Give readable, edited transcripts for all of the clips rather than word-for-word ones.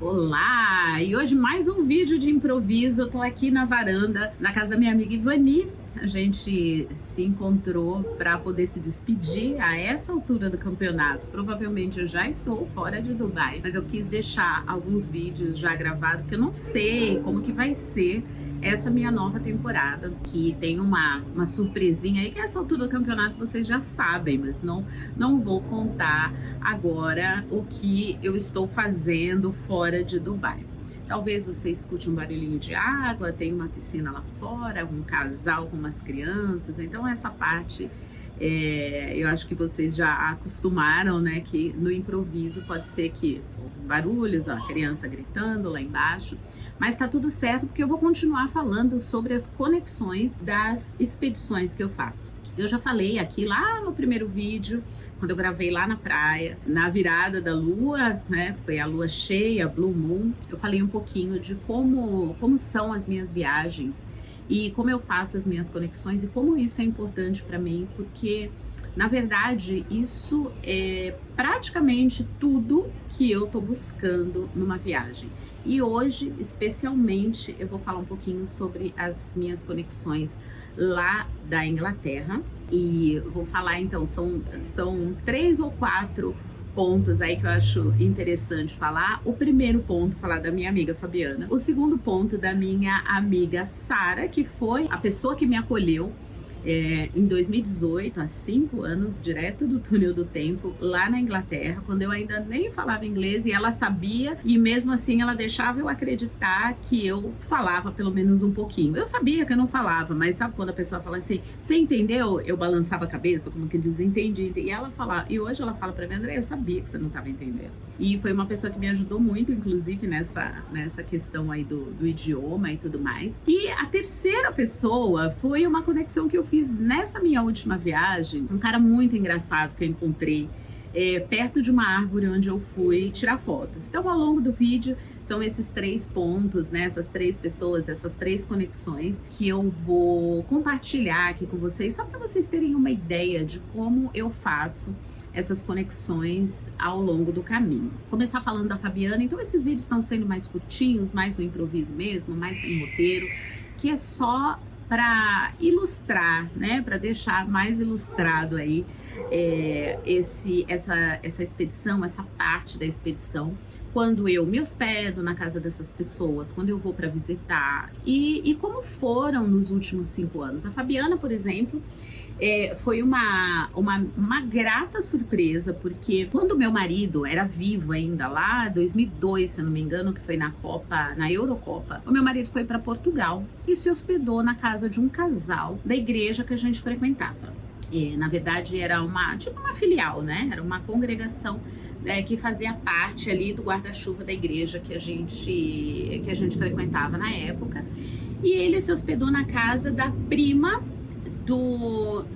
Olá! E hoje mais um vídeo de improviso. Eu tô aqui na varanda, na casa da minha amiga Ivani. A gente se encontrou para poder se despedir a essa altura do campeonato. Provavelmente eu já estou fora de Dubai, mas eu quis deixar alguns vídeos já gravados, porque eu não sei como que vai ser essa minha nova temporada, que tem uma surpresinha aí, que a essa altura do campeonato vocês já sabem, mas não vou contar agora o que eu estou fazendo fora de Dubai. Talvez você escute um barulhinho de água, tem uma piscina lá fora, um casal com umas crianças, então essa parte eu acho que vocês já acostumaram, né, que no improviso pode ser que barulhos, ó, a criança gritando lá embaixo, mas tá tudo certo porque eu vou continuar falando sobre as conexões das expedições que eu faço. Eu já falei aqui lá no primeiro vídeo, quando eu gravei lá na praia, na virada da lua, né, foi a lua cheia, Blue Moon, eu falei um pouquinho de como são as minhas viagens e como eu faço as minhas conexões e como isso é importante para mim, porque na verdade isso é praticamente tudo que eu tô buscando numa viagem. E hoje, especialmente, eu vou falar um pouquinho sobre as minhas conexões lá da Inglaterra. E vou falar, então, são 3 ou 4 pontos aí que eu acho interessante falar. O primeiro ponto, falar da minha amiga Fabiana. O segundo ponto, da minha amiga Sara, que foi a pessoa que me acolheu em 2018, há 5 anos, direto do túnel do tempo, lá na Inglaterra, quando eu ainda nem falava inglês e ela sabia, e mesmo assim ela deixava eu acreditar que eu falava pelo menos um pouquinho. Eu sabia que eu não falava, mas sabe quando a pessoa fala assim, você entendeu? Eu balançava a cabeça, como que diz, entendi. E ela falava, e hoje ela fala pra mim, André, eu sabia que você não estava entendendo. E foi uma pessoa que me ajudou muito, inclusive, nessa questão aí do idioma e tudo mais. E a terceira pessoa foi uma conexão que eu fiz nessa minha última viagem, um cara muito engraçado que eu encontrei perto de uma árvore onde eu fui tirar fotos. Então, ao longo do vídeo, são esses 3 pontos, né? Essas 3 pessoas, essas 3 conexões que eu vou compartilhar aqui com vocês, só para vocês terem uma ideia de como eu faço essas conexões ao longo do caminho. Começar falando da Fabiana, então esses vídeos estão sendo mais curtinhos, mais no improviso mesmo, mais sem roteiro, que é só para ilustrar, né, para deixar mais ilustrado aí essa expedição, essa parte da expedição, quando eu me hospedo na casa dessas pessoas, quando eu vou para visitar e como foram nos últimos 5 anos. A Fabiana, por exemplo, foi uma grata surpresa, porque quando meu marido era vivo ainda, lá em 2002, se eu não me engano, que foi na Eurocopa, o meu marido foi para Portugal e se hospedou na casa de um casal da igreja que a gente frequentava. Na verdade, era uma filial, né? Era uma congregação que fazia parte ali do guarda-chuva da igreja que a gente frequentava na época. E ele se hospedou na casa da prima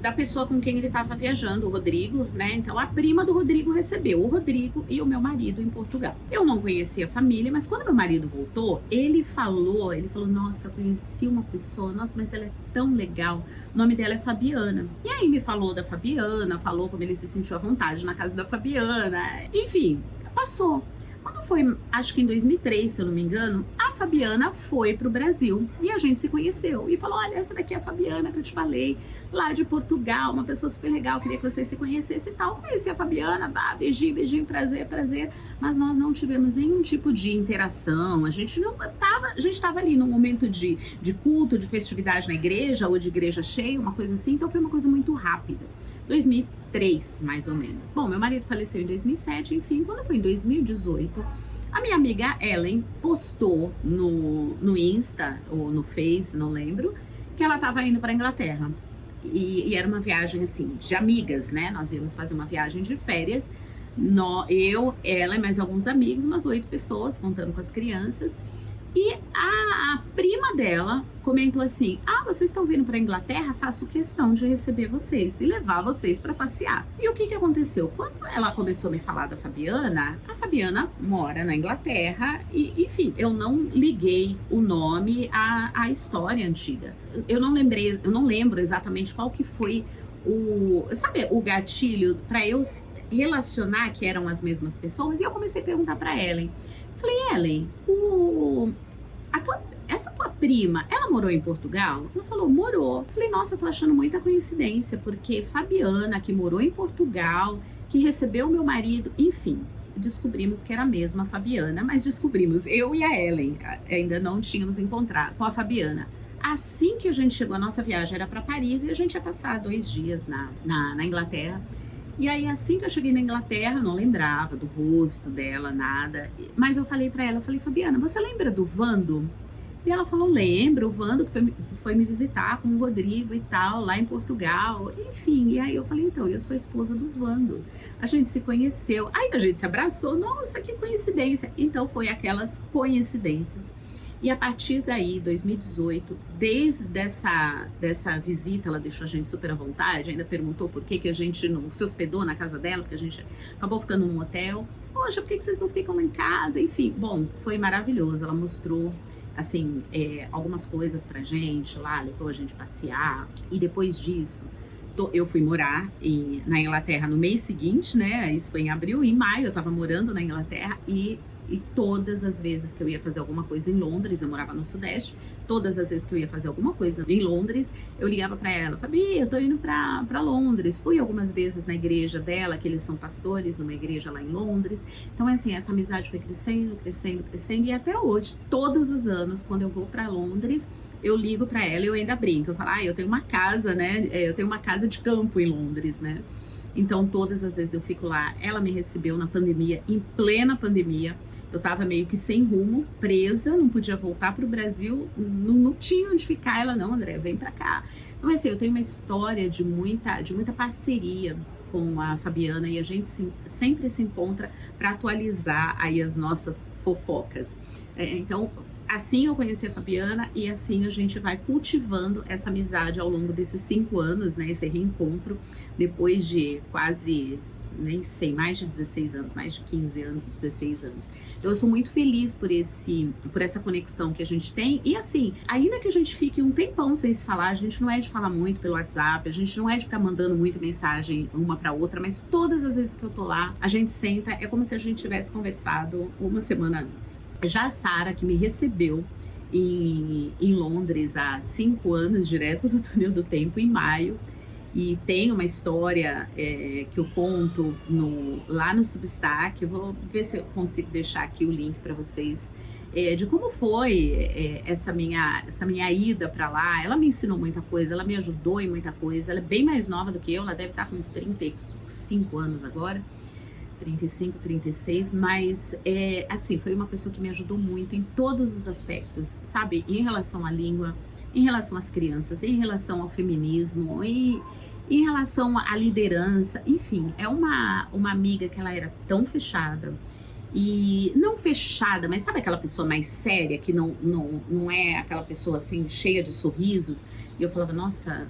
da pessoa com quem ele estava viajando, o Rodrigo, né? Então a prima do Rodrigo recebeu o Rodrigo e o meu marido em Portugal. Eu não conhecia a família, mas quando meu marido voltou, ele falou, nossa, eu conheci uma pessoa, nossa, mas ela é tão legal, o nome dela é Fabiana. E aí me falou da Fabiana, falou como ele se sentiu à vontade na casa da Fabiana, enfim, passou. Quando foi, acho que em 2003, se eu não me engano, a Fabiana foi pro Brasil e a gente se conheceu e falou, olha, essa daqui é a Fabiana que eu te falei, lá de Portugal, uma pessoa super legal, queria que vocês se conhecessem e tal. Conheci a Fabiana, beijinho, beijinho, prazer, prazer, mas nós não tivemos nenhum tipo de interação, a gente estava ali num momento de culto, de festividade na igreja ou de igreja cheia, uma coisa assim, então foi uma coisa muito rápida. 2003, mais ou menos. Bom, meu marido faleceu em 2007, enfim, quando foi em 2018, a minha amiga Ellen postou no Insta, ou no Face, não lembro, que ela estava indo para a Inglaterra. E era uma viagem, assim, de amigas, né? Nós íamos fazer uma viagem de férias, eu, ela e mais alguns amigos, umas 8 pessoas, contando com as crianças. E a prima dela comentou assim, vocês estão vindo para a Inglaterra? Faço questão de receber vocês e levar vocês para passear. E o que aconteceu? Quando ela começou a me falar da Fabiana, a Fabiana mora na Inglaterra e, enfim, eu não liguei o nome à história antiga. Eu não lembro exatamente qual que foi o gatilho para eu relacionar que eram as mesmas pessoas, e eu comecei a perguntar para Ellen. Falei, Ellen, essa tua prima, ela morou em Portugal? Ela falou, morou. Falei, nossa, eu tô achando muita coincidência, porque Fabiana, que morou em Portugal, que recebeu meu marido, enfim, descobrimos que era a mesma Fabiana, mas descobrimos, eu e a Ellen, ainda não tínhamos encontrado com a Fabiana. Assim que a gente chegou, a nossa viagem era para Paris e a gente ia passar 2 dias na Inglaterra. E aí, assim que eu cheguei na Inglaterra, eu não lembrava do rosto dela, nada. Mas eu falei para ela, eu falei, Fabiana, você lembra do Vando? E ela falou, lembro, o Vando que foi me visitar com o Rodrigo e tal, lá em Portugal. Enfim, e aí eu falei, então, eu sou a esposa do Vando. A gente se conheceu, aí a gente se abraçou, nossa, que coincidência. Então, foi aquelas coincidências. E a partir daí, 2018, desde dessa visita, ela deixou a gente super à vontade, ainda perguntou por que a gente não se hospedou na casa dela, porque a gente acabou ficando num hotel. Poxa, por que vocês não ficam lá em casa? Enfim, bom, foi maravilhoso. Ela mostrou, assim, algumas coisas pra gente lá, levou a gente passear. E depois disso, eu fui morar na Inglaterra no mês seguinte, né? Isso foi em abril. Em maio eu tava morando na Inglaterra e todas as vezes que eu ia fazer alguma coisa em Londres, eu morava no Sudeste, todas as vezes que eu ia fazer alguma coisa em Londres, eu ligava para ela, Fabi, eu tô indo para Londres. Fui algumas vezes na igreja dela, que eles são pastores, numa igreja lá em Londres. Então, assim, essa amizade foi crescendo, crescendo, crescendo, e até hoje, todos os anos, quando eu vou para Londres, eu ligo para ela e eu ainda brinco. Eu falo, eu tenho uma casa, né? Eu tenho uma casa de campo em Londres, né? Então, todas as vezes eu fico lá. Ela me recebeu na pandemia, em plena pandemia. Eu tava meio que sem rumo, presa, não podia voltar pro Brasil, não tinha onde ficar. Ela, não, André, vem pra cá. Então, assim, eu tenho uma história de muita parceria com a Fabiana e a gente sempre se encontra para atualizar aí as nossas fofocas. Então, assim eu conheci a Fabiana e assim a gente vai cultivando essa amizade ao longo desses 5 anos, né? Esse reencontro, depois de quase, nem sei, mais de 16 anos, mais de 15 anos, 16 anos. Então eu sou muito feliz por essa conexão que a gente tem. E assim, ainda que a gente fique um tempão sem se falar, a gente não é de falar muito pelo WhatsApp, a gente não é de ficar mandando muita mensagem uma para outra, mas todas as vezes que eu tô lá, a gente senta, é como se a gente tivesse conversado uma semana antes. Já a Sara, que me recebeu em Londres há 5 anos, direto do túnel do tempo, em maio, e tem uma história que eu conto lá no Substack. Eu vou ver se eu consigo deixar aqui o link para vocês, de como foi essa minha ida para lá. Ela me ensinou muita coisa, ela me ajudou em muita coisa. Ela é bem mais nova do que eu, ela deve estar com 35 anos agora, 35, 36, mas assim, foi uma pessoa que me ajudou muito em todos os aspectos, sabe? Em relação à língua, em relação às crianças, em relação ao feminismo, em relação à liderança, enfim, é uma amiga que ela era tão fechada, e não fechada, mas sabe aquela pessoa mais séria, que não é aquela pessoa assim, cheia de sorrisos. E eu falava, nossa,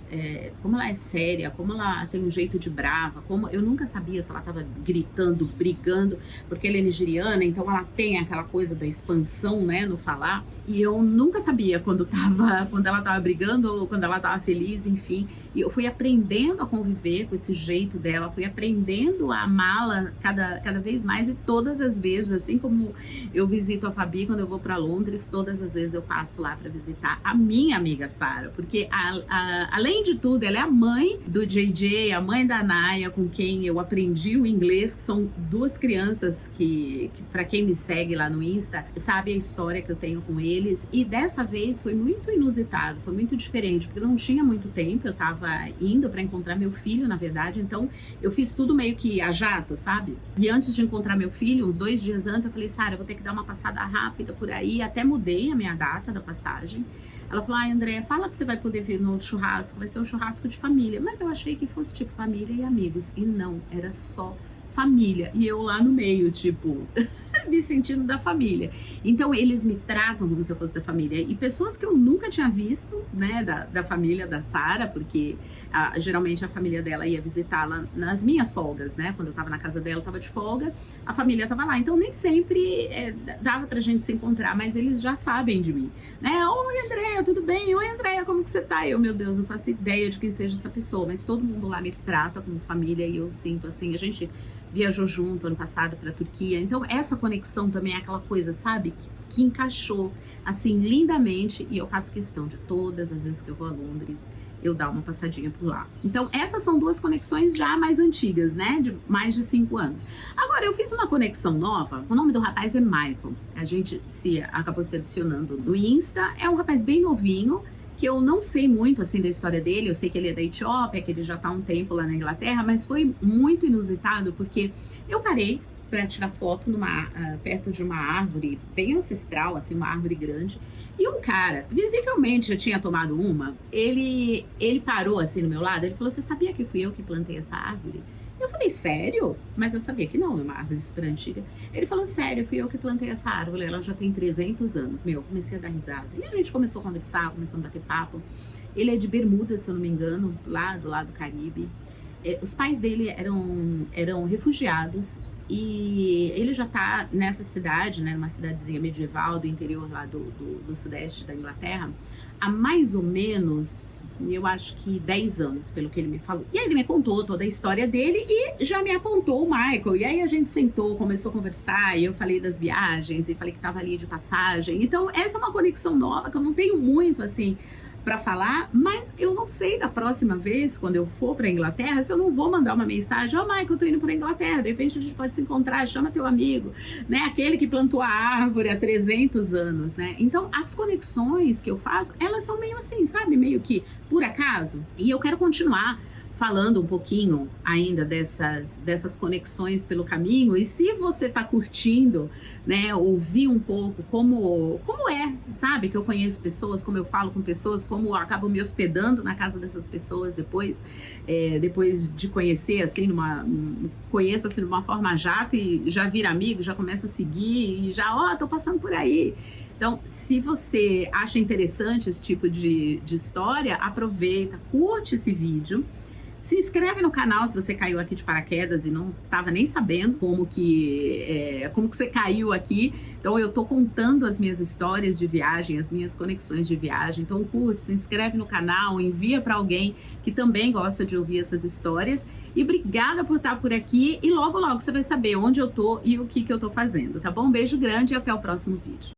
como ela é séria, como ela tem um jeito de brava, como eu nunca sabia se ela estava gritando, brigando, porque ela é nigeriana, então ela tem aquela coisa da expansão, né, no falar. E eu nunca sabia quando ela estava brigando ou quando ela estava feliz, enfim. E eu fui aprendendo a conviver com esse jeito dela, fui aprendendo a amá-la cada vez mais, e todas as vezes, assim como eu visito a Fabi quando eu vou para Londres, todas as vezes eu passo lá para visitar a minha amiga Sara, porque além de tudo, ela é a mãe do JJ, a mãe da Naya, com quem eu aprendi o inglês, que são 2 crianças que para quem me segue lá no Insta, sabe a história que eu tenho com eles. E dessa vez foi muito inusitado, foi muito diferente, porque eu não tinha muito tempo, eu tava indo para encontrar meu filho, na verdade, então eu fiz tudo meio que a jato, sabe? E antes de encontrar meu filho, uns 2 dias antes, eu falei, Sara, eu vou ter que dar uma passada rápida por aí, até mudei a minha data da passagem. Ela falou, André, fala que você vai poder vir no churrasco, vai ser um churrasco de família. Mas eu achei que fosse tipo família e amigos, e não, era só família, e eu lá no meio, tipo... me sentindo da família. Então eles me tratam como se eu fosse da família, e pessoas que eu nunca tinha visto, né, da família da Sara, porque geralmente a família dela ia visitá-la nas minhas folgas, né, quando eu tava na casa dela, eu tava de folga, a família tava lá, então nem sempre dava pra gente se encontrar, mas eles já sabem de mim, né? Oi, Andréia, tudo bem? Oi, Andréia, como que você tá? Eu, meu Deus, não faço ideia de quem seja essa pessoa, mas todo mundo lá me trata como família, e eu sinto assim, a gente viajou junto ano passado para a Turquia. Então essa conexão também é aquela coisa, sabe, que encaixou assim lindamente, e eu faço questão de todas as vezes que eu vou a Londres eu dar uma passadinha por lá. Então essas são duas conexões já mais antigas, né, de mais de 5 anos. Agora eu fiz uma conexão nova, o nome do rapaz é Michael, a gente acabou se adicionando no Insta, é um rapaz bem novinho, que eu não sei muito assim da história dele, eu sei que ele é da Etiópia, que ele já tá há um tempo lá na Inglaterra, mas foi muito inusitado porque eu parei para tirar foto perto de uma árvore bem ancestral, assim, uma árvore grande, e um cara, visivelmente já tinha tomado uma, ele parou assim no meu lado, ele falou, você sabia que fui eu que plantei essa árvore? Eu falei, sério? Mas eu sabia que não, é uma árvore super antiga. Ele falou, sério, fui eu que plantei essa árvore, ela já tem 300 anos. Meu, comecei a dar risada. E a gente começou a conversar, começamos a bater papo. Ele é de Bermuda, se eu não me engano, lá do lado do Caribe. Os pais dele eram refugiados e ele já está nessa cidade, né, numa cidadezinha medieval do interior lá do sudeste da Inglaterra, há mais ou menos, eu acho que 10 anos, pelo que ele me falou. E aí ele me contou toda a história dele e já me apontou o Michael. E aí a gente sentou, começou a conversar, e eu falei das viagens, e falei que estava ali de passagem. Então essa é uma conexão nova, que eu não tenho muito, assim, para falar, mas eu não sei da próxima vez, quando eu for para a Inglaterra, se eu não vou mandar uma mensagem, ó, Michael, eu tô indo para a Inglaterra, de repente a gente pode se encontrar, chama teu amigo, né, aquele que plantou a árvore há 300 anos, né, então as conexões que eu faço, elas são meio assim, sabe, meio que por acaso, e eu quero continuar falando um pouquinho ainda dessas conexões pelo caminho, e se você está curtindo, né, ouvir um pouco como é, sabe, que eu conheço pessoas, como eu falo com pessoas, como eu acabo me hospedando na casa dessas pessoas depois de conhecer, assim, conheço assim de uma forma jato e já vira amigo, já começa a seguir e já, tô passando por aí. Então, se você acha interessante esse tipo de história, aproveita, curte esse vídeo. Se inscreve no canal se você caiu aqui de paraquedas e não estava nem sabendo como que você caiu aqui. Então eu tô contando as minhas histórias de viagem, as minhas conexões de viagem. Então curte, se inscreve no canal, envia para alguém que também gosta de ouvir essas histórias. E obrigada por estar por aqui e logo logo você vai saber onde eu tô e o que eu tô fazendo, tá bom? Um beijo grande e até o próximo vídeo.